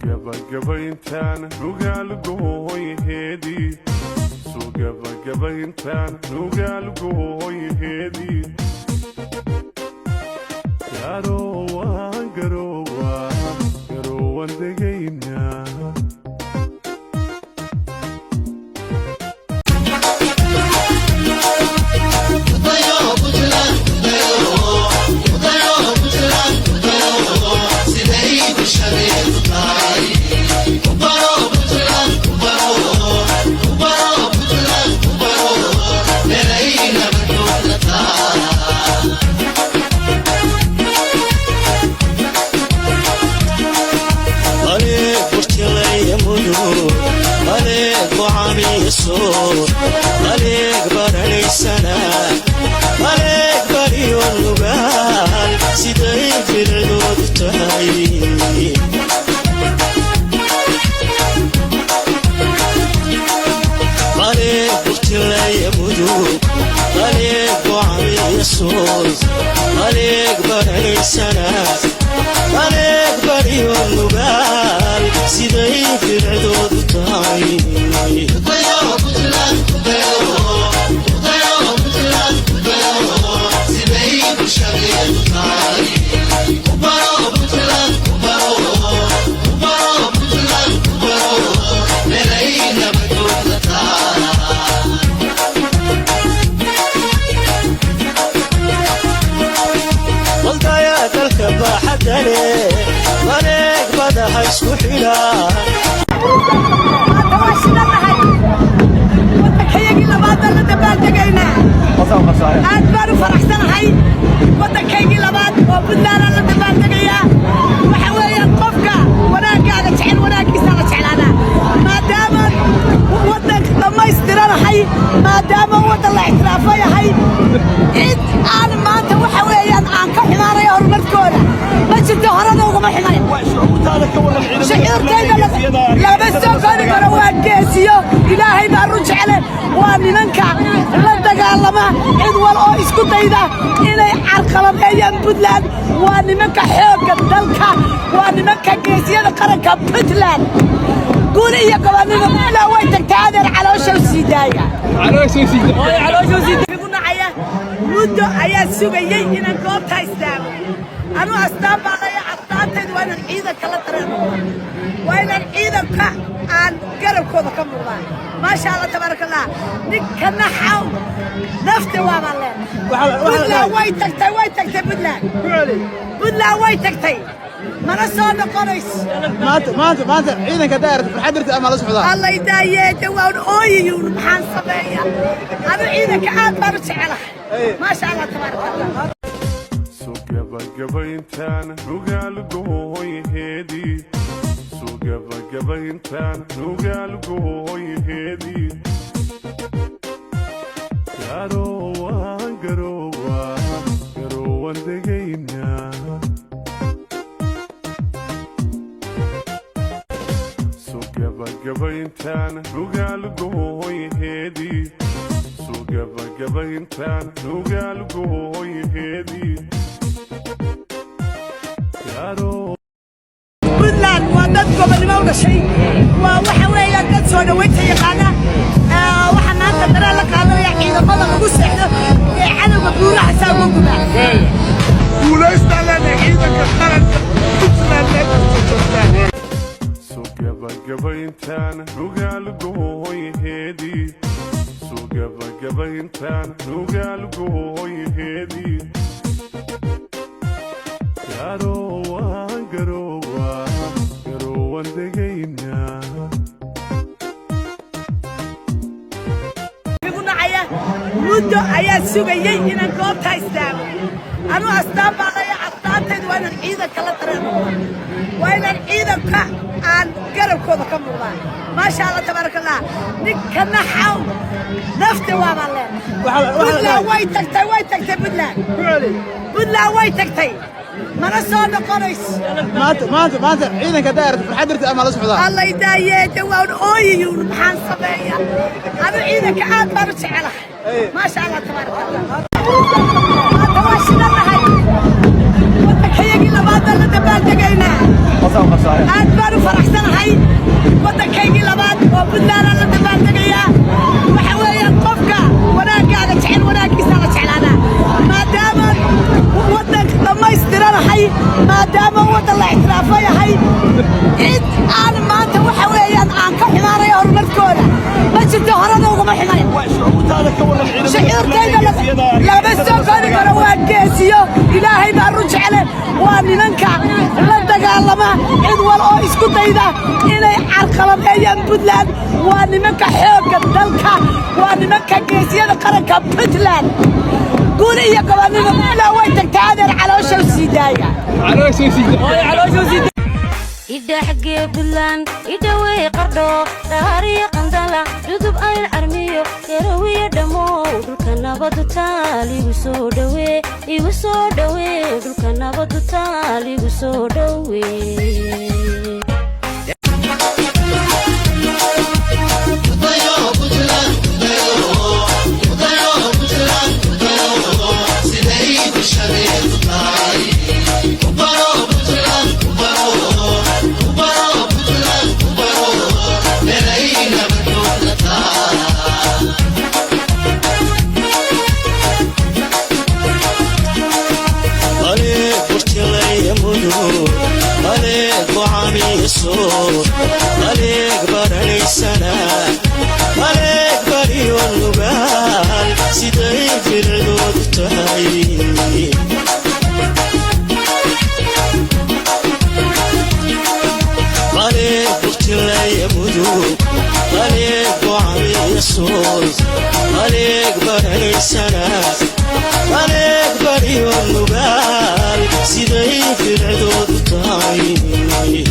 gabagabayntaan nugaalgooyheedii soo gabagabayntaan nugaalgooyheedii garoowan degaynaa عليك برني سنة عليك بري والنقال سيدي في العدود تهي عليك قلت لي يا بدوك عليك وعمي يسوس عليك برني سنة عليك بري والنقال سيدي في العدود تهي عليك بدها يسكو حيلان aad baan u faraxsanahay waddankaygii labaad oo Puntland la dabaaldegaya waxa weeyaan qofka wanaaggaaga jecel wanaaggiisa la jeclaana maadaama waddanka dhammaystiranahay maadaama waddan la ictiraafayahay cid aan maanta waxa weeyaan aan ka xumaanayo horumarkooda ma jirto horena ugama xumayn shucuurtayda lama soo koobi karo waa geesiyo ilaahay baan u jecele waa nimanka la dagaalama cid wal oo isku dayda inay carqaladeeyaan Puntland waa nimanka xoogga dalka waa nimanka geesiyada qaranka Puntland guul iyo gobolnimo Puntland way tagtay adeer caloosha sii daaya muddo ayaa sugayay inaan goobta istaago anuu astaan baadaya astaanteedu waa inaan ciidanka la dareemo waa inaan ciidanka aan garabkooda ka muuqdaan maasha Allah tabaaraka Allah ninka naxaw nafta waa baleen Puntland way tagtay Puntland way tagtay mana soo noqonayso maanta ciidanka daarta farxadirta ama la socdaa Allah idaayeete waan ooyiyo maxaan sameeyaa anu ciidanka aad baan u jecelahay maasha Allah tabaaraka Allah soo gabagabayntaan nugaalgooyheedii soo gabagabayntaan nugaalgooyheedii garoowan degaynaa soo gabagabayntaan nugaalgooyheedii soo gabagabayntaan nugaalgooyheedii Puntland waa dad gobonnimo u dhashay waa waxa weeyaan dad soo dhaweynta yaqaana waxa maanta dareen la qaadanaya ciidamada lagu seexdo ee cadowga buuraha saago guba guulaystaana ciidanka qaranka Puntland soo gabagabayntaan nugaalgooyheedii soo gabagabayntaan nugaalgooyheedii garoowan degaynaa muddo ayaa sugayay inaan goobta istaago anuu astaan baadaya astaanteedu waa inaan ciidanka la dareemo waa inaan ciidanka aan garabkooda ka muuqdaan maasha Allah tabaaraka Allah ninka naxaw nafta waa baleen Puntland way tagtay Puntland way tagtay mana soo noqonayso maanta ciidanka daarta farxadirta ama la socdaa Allah idaayeete waan ooyiyo maxaan sameeyaa anu ciidanka aad baan u jecelahay maasha Allah tabaaraka Allah waddankayagii labaad nabadda la dabaaldegaynaa aad baan u faraxsanahay waddankaygii labaad oo puntlandaan la dabaaldegayaa waxa weeyaan qofka wanaaggaaga jecel wanaaggiisaa la jeclaadaa maadaama waddan dhammaystiranahay maadaama waddan la ictiraafo yahay cid aan maanta waxa weeyaan aan ka xumaanayo horumarkooda ma jirto horada uguma xumayn shucuurtayda lama soo koobi karo waa geesiyo ilaahay baan u jecele waa nimanka la dagaalama cid wal oo isku dayda inay carqaladeeyaan puntland waa nimanka xoogga dalka waa nimanka geesiyada qaranka puntland guul iyo gobonnimo puntland way tagtay adeer caloosha u sii daaya إذا حقي بلان إذا ويقردو داري قندلا جذب أين أرميو يروي دمو دلكنا بدو تالي وسودوي يوسودوي دلكنا بدو تالي وسودوي عليك برني سنة عليك بري والنبال سيدي في العدود تهي عليك برتلا يبدو عليك وعمي يسوس عليك برني سنة عليك بري والنبال سيدي في العدود تهي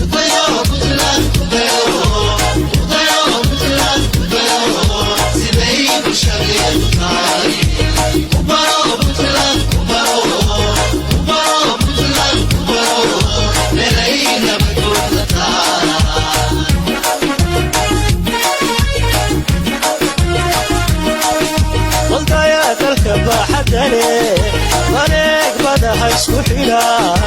والدايات الكباحة عليك بدها يسكو حيلان